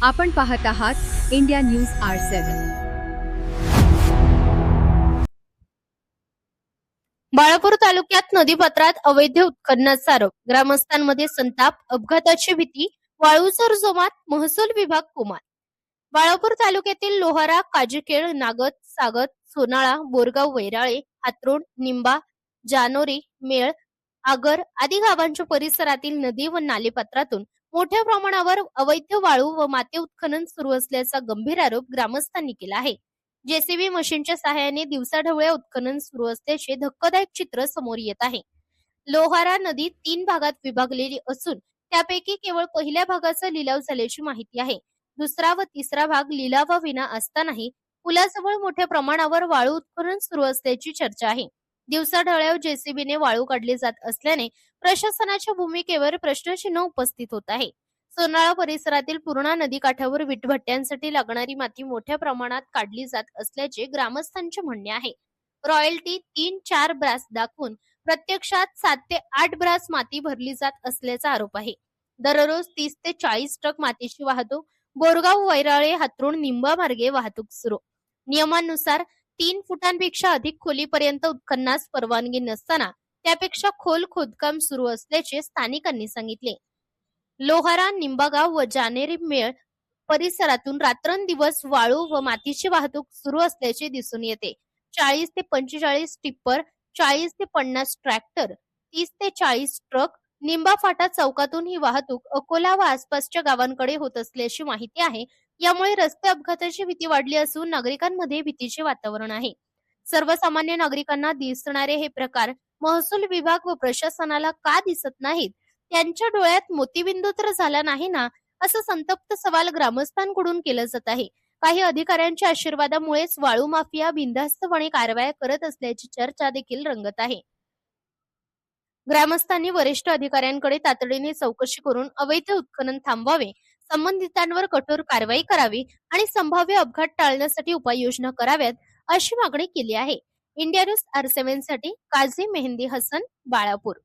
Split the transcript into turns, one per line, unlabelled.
आपण पाहत आहात इंडिया न्यूज R7.
बाळापूर तालुक्यात नदीपात्रात अवैध उत्खननाचा आरोप, ग्रामस्थांमध्ये संताप, अपघाताची भीती, वाळूचोर जोमात, महसूल विभाग कुमार. बाळापूर तालुक्यातील लोहारा, काजीखेळ, नागत, सागत, सोनाळा, बोरगाव, वैराळे, हातरोड, निंबा, जानोरी, मेळ, आगर आदी गावांच्या परिसरातील नदी व नालेपात्रातून मोठ्या प्रमाणावर अवैध वाळू व माती उत्खनन सुरू असल्याचा गंभीर आरोप ग्रामस्थांनी केला आहे. जेसीबी मशीनच्या सहाय्याने दिवसाढवळ्या उत्खनन सुरू असल्याचे धक्कादायक चित्र समोर येत आहे. लोहारा नदी 3 भागात विभागलेली असून त्यापैकी केवळ पहिल्या भागाचा लिलाव झाल्याची माहिती आहे. दुसरा व तिसरा भाग लिलावाविना असतानाही पुलाजवळ मोठ्या प्रमाणावर वाळू उत्खनन सुरू असल्याची चर्चा आहे. दिवसाढवळ्या जेसीबीने वाळू काढली जात असल्याने प्रशासनाच्या भूमिकेवर प्रश्नचिन्ह उपस्थित होत आहे. सोनाळा परिसरातील पूर्णा नदीकाठावर विटभट्ट्यांसाठी लागणारी माती मोठ्या प्रमाणात काढली जात असल्याचे ग्रामस्थांचे म्हणणे आहे. रॉयल्टी 3-4 ब्रास दाखवून प्रत्यक्षात 7 ते 8 ब्रास माती भरली जात असल्याचा आरोप आहे. दररोज 30 ते 40 ट्रक मातीची वाहतूक बोरगाव, वैराळे, हातरुण, निंबा मार्गे वाहतूक सुरू. नियमानुसार 3 फुटांपेक्षा अधिक खोलीपर्यंत उत्खननास परवानगी नसताना त्यापेक्षा खोल खोदकाम सुरू असल्याचे स्थानिकांनी सांगितले. लोहारा, निंबागाव व जानेरी मेळ परिसरातून रात्रंदिवस वाळू व मातीची वाहतूक सुरू असल्याचे दिसून येते. 40 ते 45 टिप्पर, 40 ते 50 ट्रॅक्टर, 30 ते 40 ट्रक निंबा फाटा चौकातून ही वाहतूक अकोला व आसपासच्या गावांकडे होत असल्याची माहिती आहे. यामुळे रस्ते अपघाताची भीती वाढली असून नागरिकांमध्ये भीतीचे वातावरण आहे. सर्वसामान्य नागरिकांना दिसणारे हे प्रकार महसूल विभाग व प्रशासनाला का दिसत नाहीत? त्यांच्या डोळ्यात मोतीबिंदू तर झाला नाही ना, असं संतप्त सवाल ग्रामस्थांकडून केला जात आहे. काही अधिकाऱ्यांच्या आशीर्वादामुळेच वाळू माफिया बिनधास्तपणे कारवाया करत असल्याची चर्चा देखील रंगत आहे. ग्रामस्थांनी वरिष्ठ अधिकाऱ्यांकडे तातडीने चौकशी करून अवैध उत्खनन थांबवावे, संबंधितांवर कठोर कारवाई करावी आणि संभाव्य अपघात टाळण्यासाठी उपाययोजना कराव्यात, अशी मागणी केली आहे. इंडिया न्यूज R7 साठी काझी मेहंदी हसन, बाळापूर.